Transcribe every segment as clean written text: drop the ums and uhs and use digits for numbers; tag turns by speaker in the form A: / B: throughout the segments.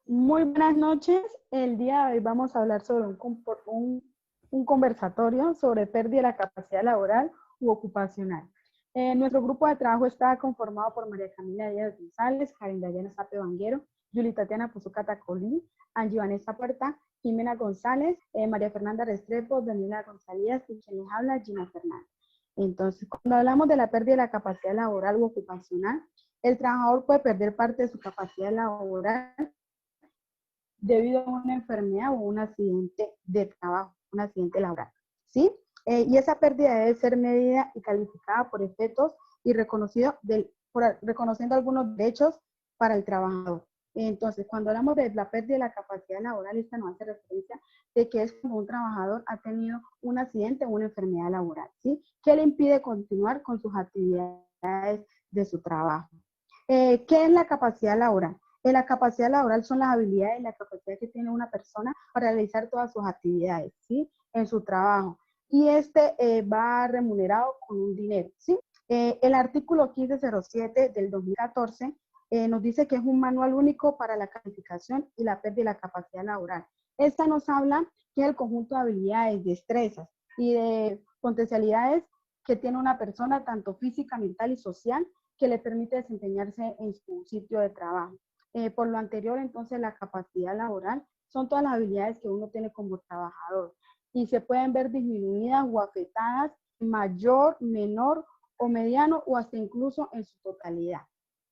A: Muy buenas noches. El día de hoy vamos a hablar sobre un conversatorio sobre pérdida de la capacidad laboral u ocupacional. Nuestro grupo de trabajo está conformado por María Camila Díaz González, Karen Dayana Sape Vanguero, Yuli Tatiana Puzucata Colín, Angie Vanessa Puerta, Jimena González, María Fernanda Restrepo, Daniela González y quien les habla, Gina Fernández. Entonces, cuando hablamos de la pérdida de la capacidad laboral u ocupacional, el trabajador puede perder parte de su capacidad laboral debido a una enfermedad o un accidente de trabajo, un accidente laboral, ¿sí? Y esa pérdida debe ser medida y calificada por efectos y reconociendo algunos derechos para el trabajador. Entonces, cuando hablamos de la pérdida de la capacidad laboral, esta nos hace referencia de que es como un trabajador ha tenido un accidente o una enfermedad laboral, ¿sí? Que le impide continuar con sus actividades de su trabajo. ¿Qué es la capacidad laboral? La capacidad laboral son las habilidades y la capacidad que tiene una persona para realizar todas sus actividades, ¿sí? En su trabajo. Y va remunerado con un dinero, ¿sí? El artículo 1507 del 2014 nos dice que es un manual único para la calificación y la pérdida de la capacidad laboral. Esta nos habla que es el conjunto de habilidades, destrezas y de potencialidades que tiene una persona, tanto física, mental y social, que le permite desempeñarse en su sitio de trabajo. Por lo anterior, entonces, la capacidad laboral son todas las habilidades que uno tiene como trabajador y se pueden ver disminuidas o afectadas en mayor, menor o mediano o hasta incluso en su totalidad.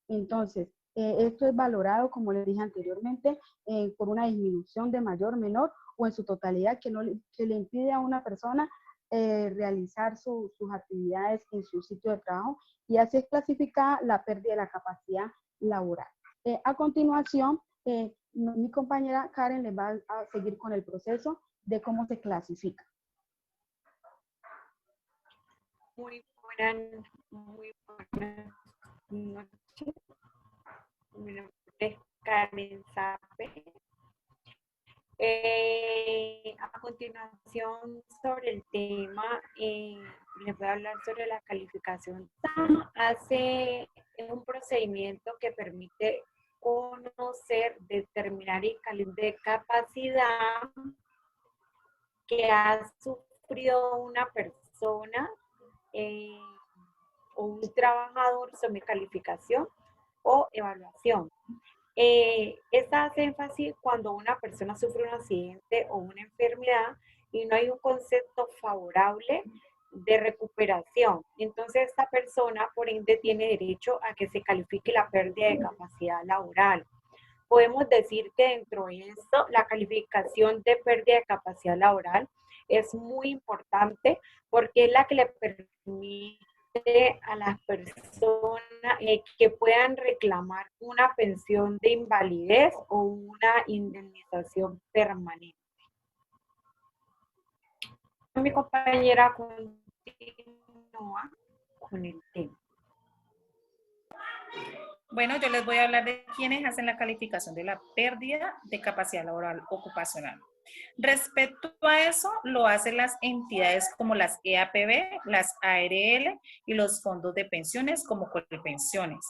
A: Entonces, esto es valorado, como les dije anteriormente, por una disminución de mayor, menor o en su totalidad que le impide a una persona realizar sus actividades en su sitio de trabajo, y así es clasificada la pérdida de la capacidad laboral. A continuación, mi compañera Karen les va a seguir con el proceso de cómo se clasifica.
B: Muy buenas noches. Mi nombre es Karen Sape. A continuación, sobre el tema, les voy a hablar sobre la calificación. Hace un procedimiento que permite conocer, determinar y calificar de capacidad que ha sufrido una persona o un trabajador sobre calificación o evaluación. Esta hace énfasis cuando una persona sufre un accidente o una enfermedad y no hay un concepto favorable de recuperación. Entonces, esta persona, por ende, tiene derecho a que se califique la pérdida de capacidad laboral. Podemos decir que dentro de esto, la calificación de pérdida de capacidad laboral es muy importante porque es la que le permite a las personas que puedan reclamar una pensión de invalidez o una indemnización permanente. Mi compañera continúa con el tema.
C: Bueno, yo les voy a hablar de quiénes hacen la calificación de la pérdida de capacidad laboral ocupacional. Respecto a eso, lo hacen las entidades como las EAPB, las ARL y los fondos de pensiones como Colpensiones.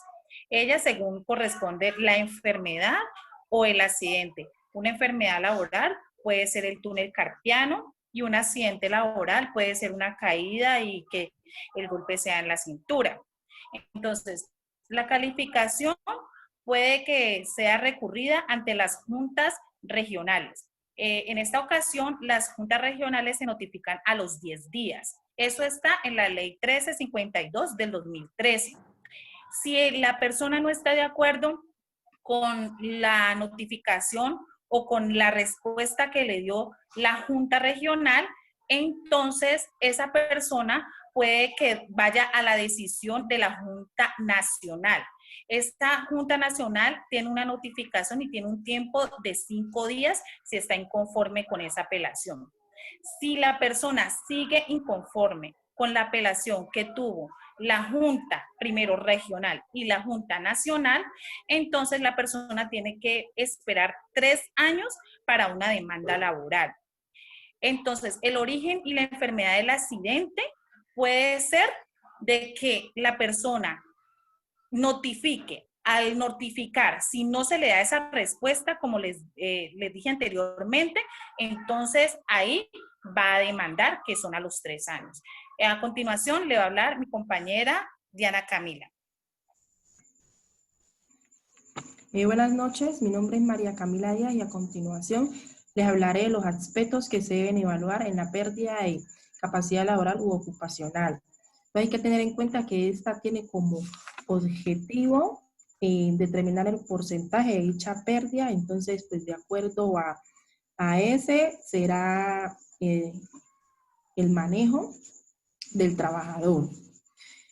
C: Ellas, según corresponde la enfermedad o el accidente. Una enfermedad laboral puede ser el túnel carpiano y un accidente laboral puede ser una caída y que el golpe sea en la cintura. Entonces, la calificación puede que sea recurrida ante las juntas regionales. En esta ocasión, las juntas regionales se notifican a los 10 días. Eso está en la ley 1352 del 2013. Si la persona no está de acuerdo con la notificación o con la respuesta que le dio la junta regional, entonces esa persona puede que vaya a la decisión de la Junta Nacional. Esta Junta Nacional tiene una notificación y tiene un tiempo de 5 días si está inconforme con esa apelación. Si la persona sigue inconforme con la apelación que tuvo la Junta, primero regional y la Junta Nacional, entonces la persona tiene que esperar 3 años para una demanda laboral. Entonces, el origen y la enfermedad del accidente puede ser de que la persona notifique al notificar, si no se le da esa respuesta, como les dije anteriormente, entonces ahí va a demandar, que son a los 3 años. A continuación le va a hablar mi compañera Diana Camila.
D: Buenas noches, mi nombre es María Camila Díaz y a continuación les hablaré de los aspectos que se deben evaluar en la pérdida de capacidad laboral u ocupacional. Pero hay que tener en cuenta que esta tiene como objetivo determinar el porcentaje de dicha pérdida, entonces pues de acuerdo a ese será el manejo del trabajador.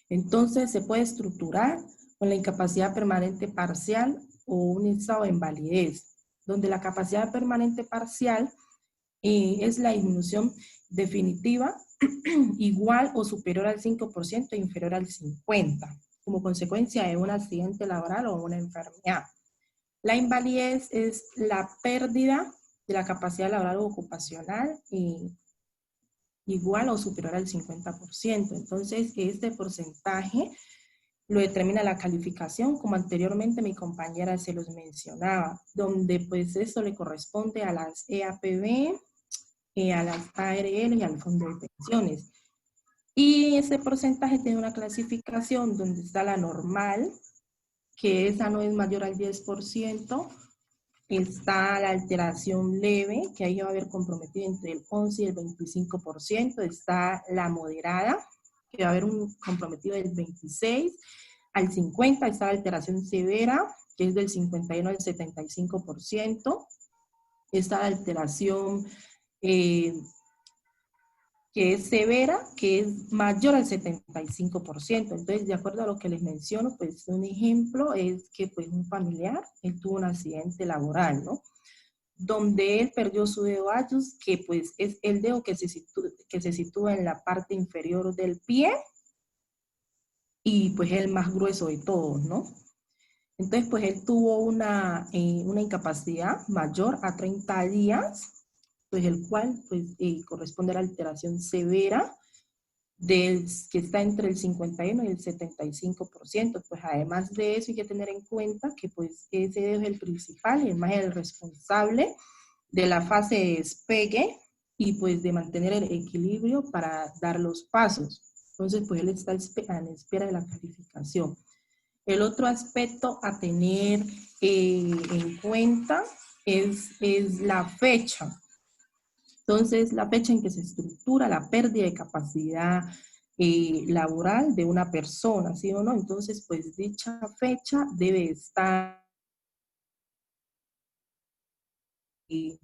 D: Entonces se puede estructurar con la incapacidad permanente parcial o un estado de invalidez, donde la capacidad permanente parcial es la disminución definitiva igual o superior al 5% e inferior al 50%, como consecuencia de un accidente laboral o una enfermedad. La invalidez es la pérdida de la capacidad laboral o ocupacional igual o superior al 50%. Entonces, este porcentaje lo determina la calificación, como anteriormente mi compañera se los mencionaba, donde pues esto le corresponde a las EAPB, a las ARL y al Fondo de Pensiones. Y ese porcentaje tiene una clasificación donde está la normal, que esa no es mayor al 10%, está la alteración leve, que ahí va a haber comprometido entre el 11 y el 25%, está la moderada, que va a haber un comprometido del 26 al 50%, está la alteración severa, que es del 51 al 75%, está la alteración que es severa, que es mayor al 75%. Entonces, de acuerdo a lo que les menciono, pues un ejemplo es que pues un familiar, él tuvo un accidente laboral, ¿no? Donde él perdió su dedo valgus, que pues es el dedo que se sitúa en la parte inferior del pie, y pues es el más grueso de todos, ¿no? Entonces, pues él tuvo una incapacidad mayor a 30 días, pues el cual pues, corresponde a la alteración severa que está entre el 51 y el 75%. Pues además de eso hay que tener en cuenta que pues ese dedo es el principal y el más el responsable de la fase de despegue y pues de mantener el equilibrio para dar los pasos. Entonces pues él está en espera de la calificación. El otro aspecto a tener en cuenta es la fecha. Entonces, la fecha en que se estructura la pérdida de capacidad laboral de una persona, ¿sí o no? Entonces, pues dicha fecha debe estar en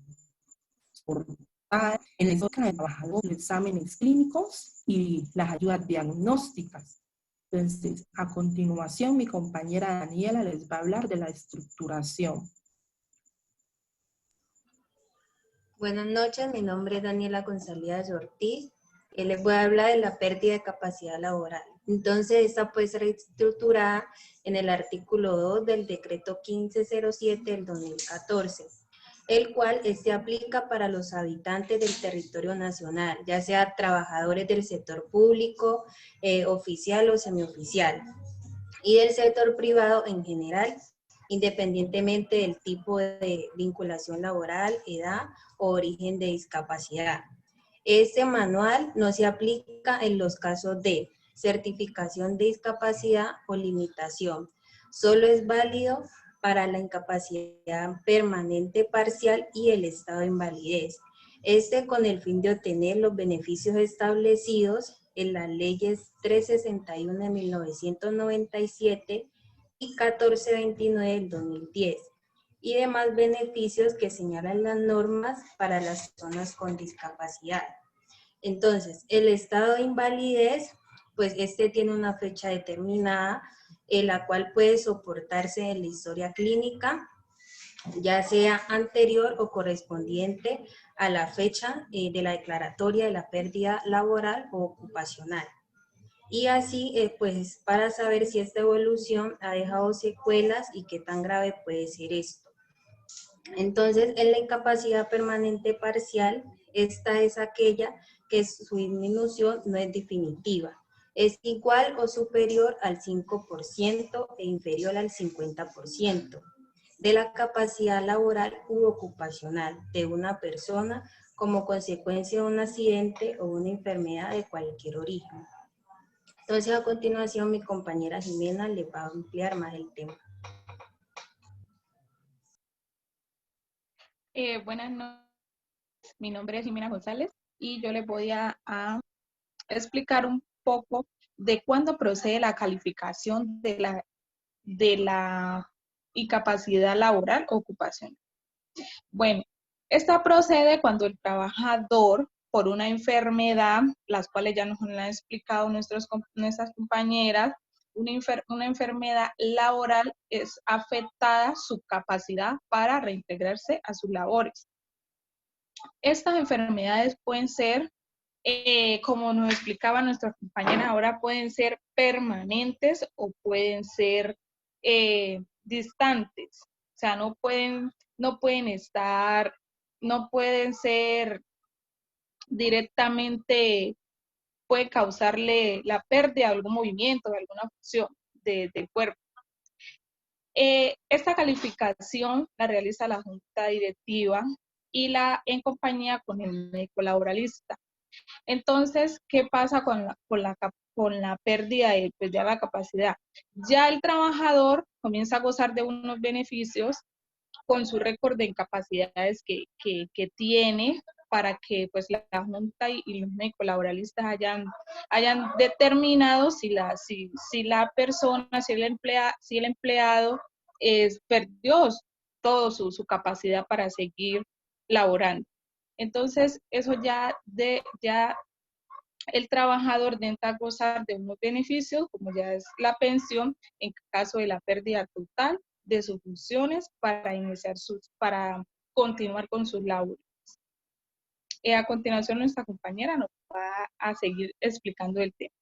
D: el boca del trabajador, los exámenes clínicos y las ayudas diagnósticas. Entonces, a continuación, mi compañera Daniela les va a hablar de la estructuración.
E: Buenas noches, mi nombre es Daniela González Ortiz. Les voy a hablar de la pérdida de capacidad laboral. Entonces, esta puede ser estructurada en el artículo 2 del decreto 1507 del 2014, el cual se aplica para los habitantes del territorio nacional, ya sea trabajadores del sector público, oficial o semioficial, y del sector privado en general, independientemente del tipo de vinculación laboral, edad o origen de discapacidad. Este manual no se aplica en los casos de certificación de discapacidad o limitación. Solo es válido para la incapacidad permanente parcial y el estado de invalidez. Con el fin de obtener los beneficios establecidos en las leyes 361 de 1997 y 1429 del 2010, y demás beneficios que señalan las normas para las personas con discapacidad. Entonces, el estado de invalidez, pues tiene una fecha determinada, en la cual puede soportarse en la historia clínica, ya sea anterior o correspondiente a la fecha de la declaratoria de la pérdida laboral o ocupacional. Y así, pues, para saber si esta evolución ha dejado secuelas y qué tan grave puede ser esto. Entonces, en la incapacidad permanente parcial, esta es aquella que su disminución no es definitiva. es igual o superior al 5% e inferior al 50% de la capacidad laboral u ocupacional de una persona como consecuencia de un accidente o una enfermedad de cualquier origen. Entonces, a continuación, mi compañera Jimena le va a ampliar más el tema.
F: Buenas noches, mi nombre es Jimena González y yo les voy a explicar un poco de cuándo procede la calificación de la incapacidad laboral o ocupacional. Bueno, esta procede cuando el trabajador, por una enfermedad, las cuales ya nos han explicado nuestras compañeras, una enfermedad laboral es afectada su capacidad para reintegrarse a sus labores. Estas enfermedades pueden ser, como nos explicaba nuestra compañera ahora, pueden ser permanentes o pueden ser distantes. O sea, no pueden ser directamente, puede causarle la pérdida de algún movimiento, de alguna función del cuerpo. Esta calificación la realiza la Junta Directiva y en compañía con el médico laboralista. Entonces, ¿qué pasa con la pérdida de ya la capacidad? Ya el trabajador comienza a gozar de unos beneficios con su récord de incapacidades que tiene, para que pues la Junta y los médicos laboralistas hayan determinado si la persona, si el empleado perdió toda su capacidad para seguir laborando. Entonces, eso ya el trabajador debe gozar de unos beneficios, como ya es la pensión, en caso de la pérdida total de sus funciones para continuar con sus labores. A continuación, nuestra compañera nos va a seguir explicando el tema.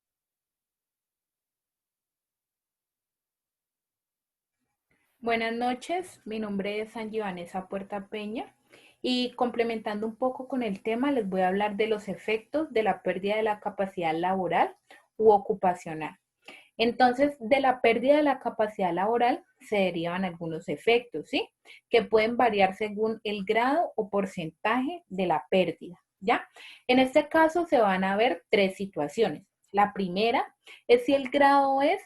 G: Buenas noches, mi nombre es Angie Vanessa Puerta Peña y complementando un poco con el tema, les voy a hablar de los efectos de la pérdida de la capacidad laboral u ocupacional. Entonces, de la pérdida de la capacidad laboral se derivan algunos efectos, ¿sí? Que pueden variar según el grado o porcentaje de la pérdida, ¿ya? En este caso se van a ver tres situaciones. La primera es si el grado es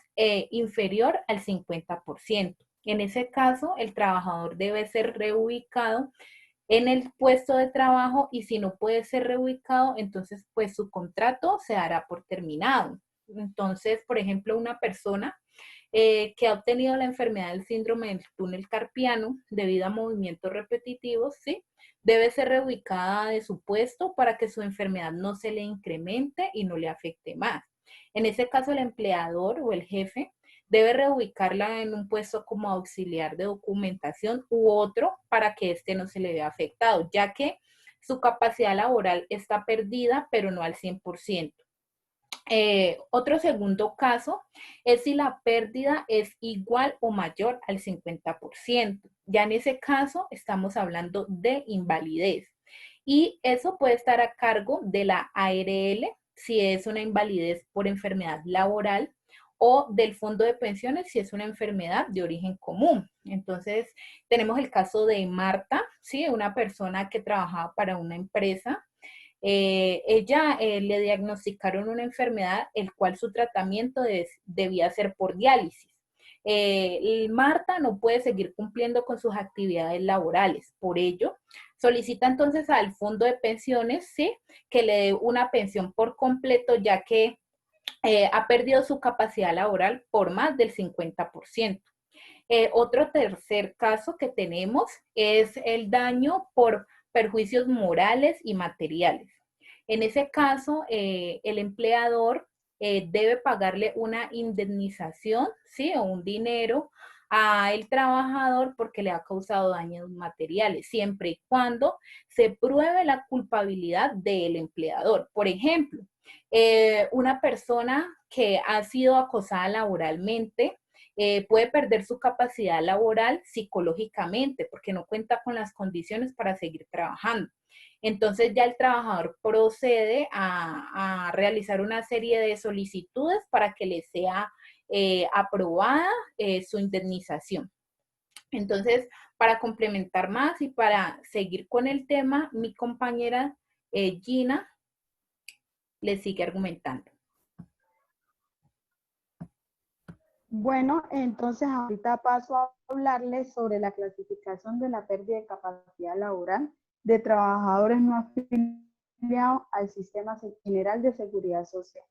G: inferior al 50%. En ese caso, el trabajador debe ser reubicado en el puesto de trabajo y si no puede ser reubicado, entonces pues su contrato se dará por terminado. Entonces, por ejemplo, una persona que ha obtenido la enfermedad del síndrome del túnel carpiano debido a movimientos repetitivos, ¿sí? Debe ser reubicada de su puesto para que su enfermedad no se le incremente y no le afecte más. En ese caso, el empleador o el jefe debe reubicarla en un puesto como auxiliar de documentación u otro para que éste no se le vea afectado, ya que su capacidad laboral está perdida, pero no al 100%. Otro segundo caso es si la pérdida es igual o mayor al 50%. Ya en ese caso estamos hablando de invalidez. Y eso puede estar a cargo de la ARL, si es una invalidez por enfermedad laboral, o del fondo de pensiones si es una enfermedad de origen común. Entonces, tenemos el caso de Marta, ¿sí? Una persona que trabajaba para una empresa. Ella le diagnosticaron una enfermedad, el cual su tratamiento debía ser por diálisis. Marta no puede seguir cumpliendo con sus actividades laborales, por ello solicita entonces al fondo de pensiones, ¿sí? Que le dé una pensión por completo, ya que ha perdido su capacidad laboral por más del 50%. Otro tercer caso que tenemos es el daño por perjuicios morales y materiales. En ese caso, el empleador debe pagarle una indemnización, ¿sí? O un dinero al trabajador porque le ha causado daños materiales, siempre y cuando se pruebe la culpabilidad del empleador. Por ejemplo, una persona que ha sido acosada laboralmente puede perder su capacidad laboral psicológicamente porque no cuenta con las condiciones para seguir trabajando. Entonces ya el trabajador procede a realizar una serie de solicitudes para que le sea aprobada su indemnización. Entonces, para complementar más y para seguir con el tema, mi compañera Gina le sigue argumentando.
A: Bueno, entonces ahorita paso a hablarles sobre la clasificación de la pérdida de capacidad laboral de trabajadores no afiliados al Sistema General de Seguridad Social.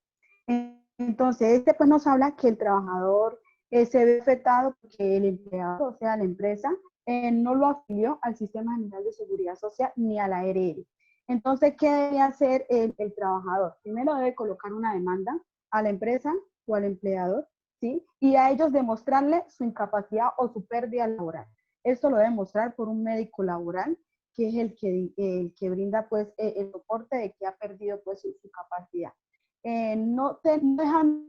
A: Entonces, este pues nos habla que el trabajador se ve afectado porque el empleador, o sea, la empresa, no lo afilió al Sistema General de Seguridad Social ni a la ARL. Entonces, ¿qué debe hacer el trabajador? Primero debe colocar una demanda a la empresa o al empleador, ¿sí? Y a ellos demostrarle su incapacidad o su pérdida laboral. Esto lo debe mostrar por un médico laboral, que es el que brinda pues el soporte de que ha perdido pues su capacidad. No te dejan.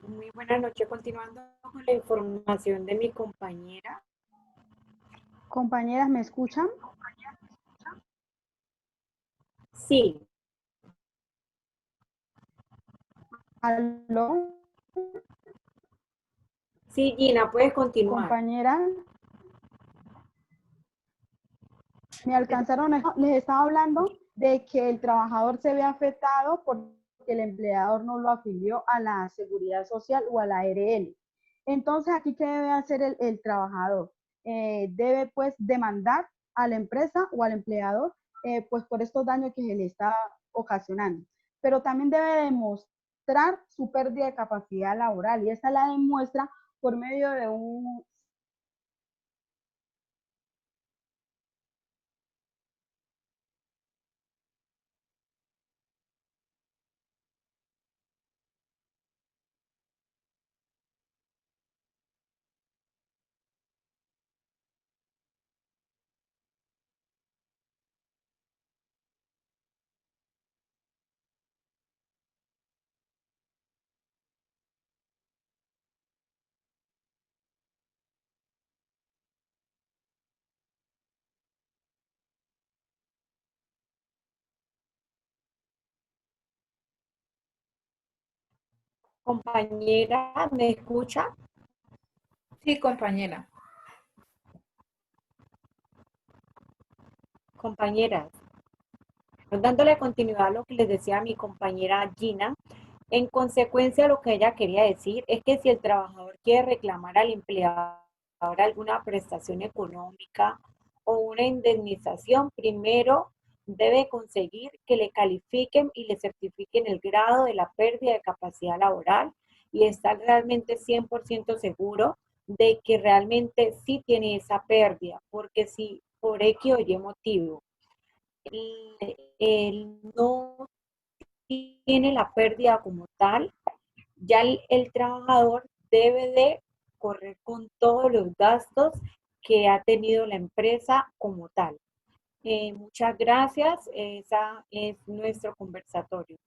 B: Muy buena noche. Continuando con la información de mi compañera.
A: Compañeras, ¿me escuchan?
B: Sí.
A: ¿Aló?
B: Sí, Gina, puedes continuar.
A: Compañeras, me alcanzaron, les estaba hablando de que el trabajador se ve afectado porque el empleador no lo afilió a la Seguridad Social o a la ARL. Entonces, aquí, ¿qué debe hacer el trabajador? Debe, pues, demandar a la empresa o al empleador, pues, por estos daños que se le está ocasionando. Pero también debe demostrar su pérdida de capacidad laboral, y esta la demuestra por medio de un.
B: Compañera, ¿me escucha?
G: Sí, compañera.
B: Compañeras, dándole continuidad a lo que les decía mi compañera Gina, en consecuencia lo que ella quería decir es que si el trabajador quiere reclamar al empleador alguna prestación económica o una indemnización, primero debe conseguir que le califiquen y le certifiquen el grado de la pérdida de capacidad laboral y estar realmente 100% seguro de que realmente sí tiene esa pérdida, porque si por X o Y motivo él no tiene la pérdida como tal, ya el trabajador debe de correr con todos los gastos que ha tenido la empresa como tal. Muchas gracias. Esa es nuestro conversatorio.